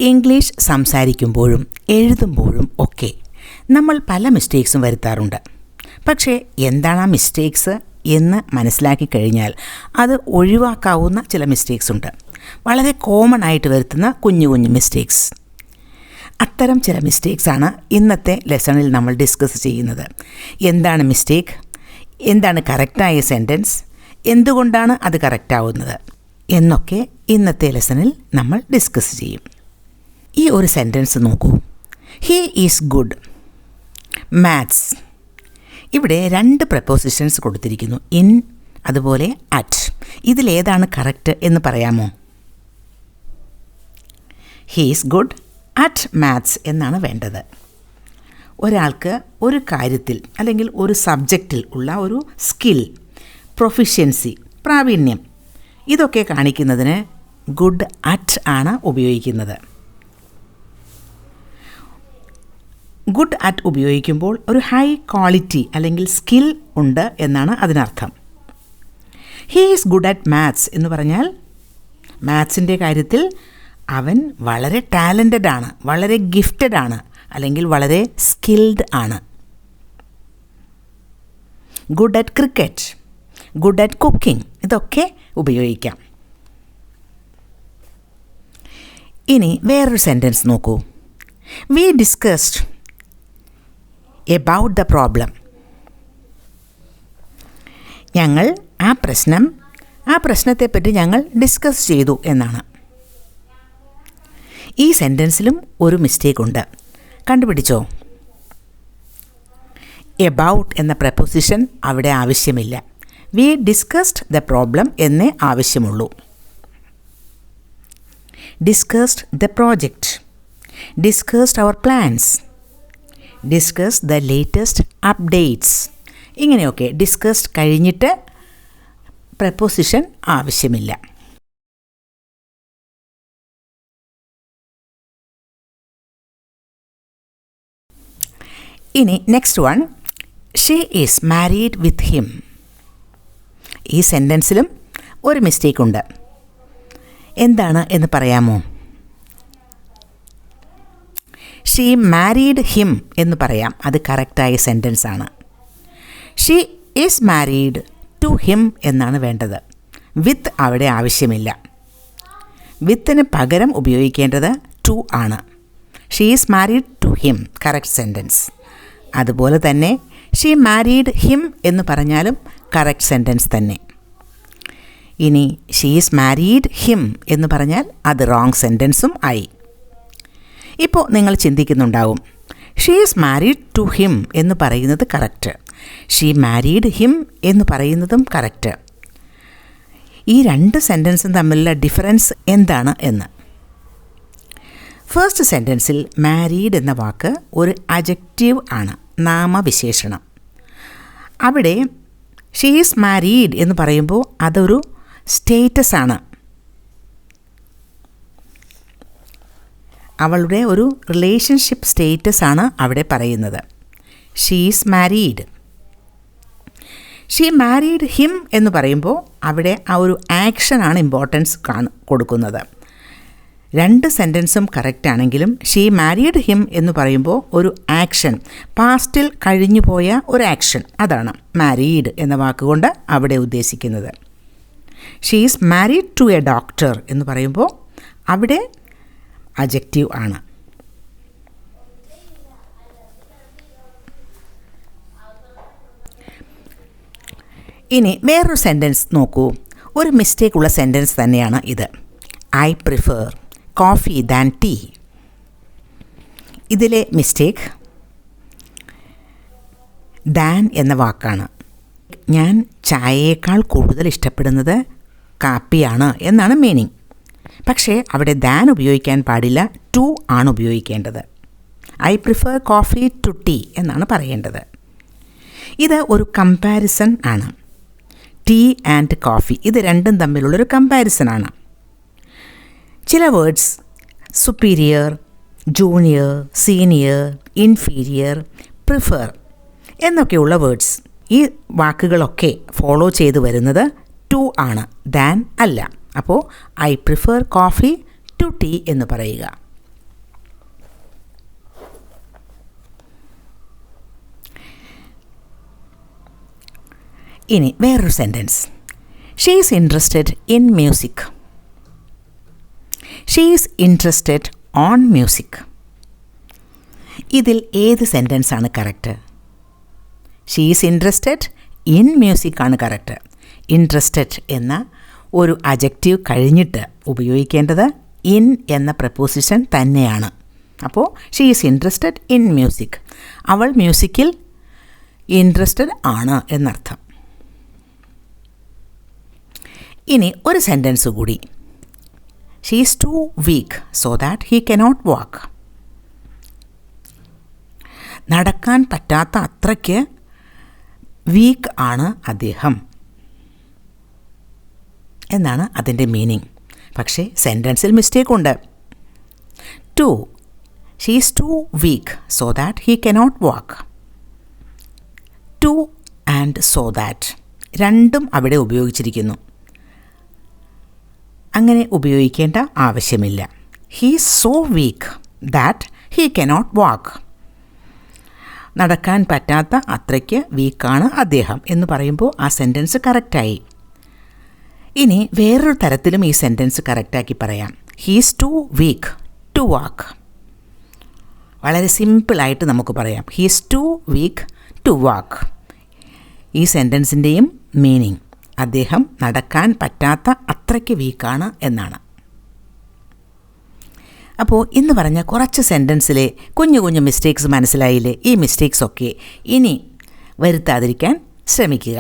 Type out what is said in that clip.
English സംസാരിക്കുമ്പോഴും എഴുതുമ്പോഴും ഒക്കെ നമ്മൾ പല മിസ്റ്റേക്സും വരുത്താറുണ്ട്. പക്ഷേ എന്താണ് ആ മിസ്റ്റേക്സ് എന്ന് മനസ്സിലാക്കി കഴിഞ്ഞാൽ അത് ഒഴിവാക്കാവുന്ന ചില മിസ്റ്റേക്സ് ഉണ്ട്. വളരെ കോമൺ ആയിട്ട് വരുത്തുന്ന കുഞ്ഞു കുഞ്ഞു മിസ്റ്റേക്സ്. അത്തരം ചില മിസ്റ്റേക്സാണ് ഇന്നത്തെ ലെസണിൽ നമ്മൾ ഡിസ്കസ് ചെയ്യുന്നത്. എന്താണ് മിസ്റ്റേക്ക്, എന്താണ് കറക്റ്റായ സെൻറ്റൻസ്, എന്തുകൊണ്ടാണ് അത് കറക്റ്റാവുന്നത് എന്നൊക്കെ ഇന്നത്തെ ലെസണിൽ നമ്മൾ ഡിസ്കസ് ചെയ്യും. ഈ ഒരു സെൻറ്റൻസ് നോക്കൂ. He is good maths. ഇവിടെ 2 പ്രപ്പോസിഷൻസ് കൊടുത്തിരിക്കുന്നു, ഇൻ അതുപോലെ അറ്റ്. ഇതിലേതാണ് കറക്റ്റ് എന്ന് പറയാമോ? He is good at maths എന്നാണ് വേണ്ടത്. ഒരാൾക്ക് ഒരു കാര്യത്തിൽ അല്ലെങ്കിൽ ഒരു സബ്ജക്റ്റിൽ ഉള്ള ഒരു സ്കിൽ, പ്രൊഫിഷ്യൻസി, പ്രാവീണ്യം ഇതൊക്കെ കാണിക്കുന്നതിന് ഗുഡ് അറ്റ് ആണ് ഉപയോഗിക്കുന്നത്. ഗുഡ് അറ്റ് ഉപയോഗിക്കുമ്പോൾ ഒരു ഹൈ ക്വാളിറ്റി അല്ലെങ്കിൽ സ്കിൽ ഉണ്ട് എന്നാണ് അതിനർത്ഥം. He is good at maths എന്ന് പറഞ്ഞാൽ മാത്സിൻ്റെ കാര്യത്തിൽ അവൻ വളരെ ടാലൻറ്റഡ് ആണ്, വളരെ ഗിഫ്റ്റഡ് ആണ്, അല്ലെങ്കിൽ വളരെ സ്കിൽഡ് ആണ്. Good at cricket, good at cooking ഇതൊക്കെ ഉപയോഗിക്കാം. ഇനി വേറൊരു സെൻറ്റൻസ് നോക്കൂ. We discussed about the problem. ഞങ്ങൾ ആ പ്രശ്നത്തെപ്പറ്റി ഞങ്ങൾ ഡിസ്കസ് ചെയ്തു എന്നാണ്. ഈ സെൻറ്റൻസിലും ഒരു മിസ്റ്റേക്ക് ഉണ്ട്. കണ്ടുപിടിച്ചോ? എബൌട്ട് എന്ന പ്രപ്പോസിഷൻ അവിടെ ആവശ്യമില്ല. വി ഡിസ്കസ്ഡ് ദ പ്രോബ്ലം എന്നേ ആവശ്യമുള്ളൂ. Discussed the project, discussed our plans, discuss the latest updates ഇങ്ങനെയൊക്കെ ഡിസ്കസ്ഡ് കഴിഞ്ഞിട്ട് പ്രപ്പോസിഷൻ ആവശ്യമില്ല. ഇനി next one, she is married with him. ഈ സെൻറ്റൻസിലും ഒരു മിസ്റ്റേക്ക് ഉണ്ട്. എന്താണ് എന്ന് പറയാമോ? ഷീ മാരീഡ് ഹിം എന്ന് പറയാം, അത് കറക്റ്റായ സെൻറ്റൻസ് ആണ്. She is married to him എന്നാണ് വേണ്ടത്. വിത്ത് അവിടെ ആവശ്യമില്ല. വിത്തിന് പകരം ഉപയോഗിക്കേണ്ടത് ടു ആണ്. She is married to him, correct sentence. അതുപോലെ തന്നെ ഷീ മാരീഡ് ഹിം എന്ന് പറഞ്ഞാലും കറക്റ്റ് സെൻറ്റൻസ് തന്നെ. ഇനി ഷീ ഈസ് മാരീഡ് ഹിം എന്ന് പറഞ്ഞാൽ അത് റോങ് സെൻറ്റൻസും ആയി. ഇപ്പോൾ നിങ്ങൾ ചിന്തിക്കുന്നുണ്ടാവും, she is married to him എന്ന് പറയുന്നത് കറക്റ്റ്, ഷീ മാരീഡ് ഹിം എന്ന് പറയുന്നതും കറക്റ്റ്. ഈ 2 സെൻറ്റൻസും തമ്മിലുള്ള ഡിഫറൻസ് എന്താണ് എന്ന്. ഫസ്റ്റ് സെൻറ്റൻസിൽ മാരീഡ് എന്ന വാക്ക് ഒരു അഡ്ജക്റ്റീവ് ആണ്, നാമവിശേഷണം. അവിടെ ഷീ ഈസ് മാരീഡ് എന്ന് പറയുമ്പോൾ അതൊരു സ്റ്റേറ്റസ് ആണ്. അവളുടെ ഒരു റിലേഷൻഷിപ്പ് സ്റ്റേറ്റസ് ആണ് അവിടെ പറയുന്നത്. She is married. She married him എന്ന് പറയുമ്പോൾ അവിടെ ആ ഒരു ആക്ഷനാണ് ഇമ്പോർട്ടൻസ് കൊടുക്കുന്നത്. 2 സെൻറ്റൻസും കറക്റ്റ് ആണെങ്കിലും ഷീ മാരീഡ് ഹിം എന്ന് പറയുമ്പോൾ ഒരു ആക്ഷൻ, പാസ്റ്റിൽ കഴിഞ്ഞു പോയ ഒരു ആക്ഷൻ, അതാണ് മാരീഡ് എന്ന വാക്കുകൊണ്ട് അവിടെ ഉദ്ദേശിക്കുന്നത്. She is married to a doctor എന്ന് പറയുമ്പോൾ അവിടെ അഡ്ജക്റ്റീവ് ആണ്. ഇനി വേറൊരു സെൻറ്റൻസ് നോക്കൂ. ഒരു മിസ്റ്റേക്ക് ഉള്ള സെൻറ്റൻസ് തന്നെയാണ് ഇത്. I prefer coffee than tea. ഇതിലെ മിസ്റ്റേക്ക് ദാൻ എന്ന വാക്കാണ്. ഞാൻ ചായയേക്കാൾ കൂടുതൽ ഇഷ്ടപ്പെടുന്നത് കാപ്പിയാണ് എന്നാണ് മീനിങ്. പക്ഷേ അവിടെ ദാൻ ഉപയോഗിക്കാൻ പാടില്ല, ടു ആണ് ഉപയോഗിക്കേണ്ടത്. I prefer coffee to tea എന്നാണ് പറയേണ്ടത്. ഇത് ഒരു കമ്പാരിസൺ ആണ്. ടീ ആൻഡ് കോഫി ഇത് രണ്ടും തമ്മിലുള്ളൊരു കമ്പാരിസണാണ്. ചില words superior, junior, senior, inferior, prefer എന്നൊക്കെയുള്ള വേർഡ്സ്, ഈ വാക്കുകളൊക്കെ ഫോളോ ചെയ്ത് വരുന്നത് ടു ആണ്, ദാൻ അല്ല. അപ്പോൾ I prefer coffee to tea എന്ന് പറയുക. ഇനി വേറൊരു sentence. She is interested in music. She is interested on music. ഇതിൽ ഏത് സെൻറ്റൻസാണ് correct? She is interested in music ആണ് കറക്റ്റ്. ഇൻട്രസ്റ്റഡ് എന്ന ഒരു അജക്റ്റീവ് കഴിഞ്ഞിട്ട് ഉപയോഗിക്കേണ്ടത് ഇൻ എന്ന പ്രപ്പോസിഷൻ തന്നെയാണ്. അപ്പോൾ she is interested in music. അവൾ മ്യൂസിക്കിൽ ഇൻട്രസ്റ്റഡ് ആണ് എന്നർത്ഥം. ഇനി ഒരു സെൻറ്റൻസ് കൂടി. She is too weak so that he cannot walk. നടക്കാൻ പറ്റാത്ത അത്രയ്ക്ക് വീക്ക് ആണ് അദ്ദേഹം എന്നാണ് അതിൻ്റെ മീനിങ്. പക്ഷേ സെൻറ്റൻസിൽ മിസ്റ്റേക്കുണ്ട്. Too, she is too weak so that he cannot walk. Too and so that രണ്ടും അവിടെ ഉപയോഗിച്ചിരിക്കുന്നു. അങ്ങനെ ഉപയോഗിക്കേണ്ട ആവശ്യമില്ല. He is so weak that he cannot walk. നടക്കാൻ പറ്റാത്ത അത്രയ്ക്ക് വീക്കാണ് അദ്ദേഹം എന്ന് പറയുമ്പോൾ ആ സെൻറ്റൻസ് കറക്റ്റായി. ഇനി വേറൊരു തരത്തിലും ഈ സെൻറ്റൻസ് കറക്റ്റാക്കി പറയാം. He is too weak to walk. വളരെ സിമ്പിളായിട്ട് നമുക്ക് പറയാം. He is too weak to walk. ഈ സെൻറ്റൻസിൻ്റെയും മീനിങ് അദ്ദേഹം നടക്കാൻ പറ്റാത്ത അത്രയ്ക്ക് വീക്കാണ് എന്നാണ്. അപ്പോൾ ഇന്ന് പറഞ്ഞ കുറച്ച് സെൻറ്റൻസിലെ കുഞ്ഞു കുഞ്ഞു മിസ്റ്റേക്സ് മനസ്സിലായില്ലേ? ഈ മിസ്റ്റേക്സൊക്കെ ഇനി വരുത്താതിരിക്കാൻ ശ്രമിക്കുക.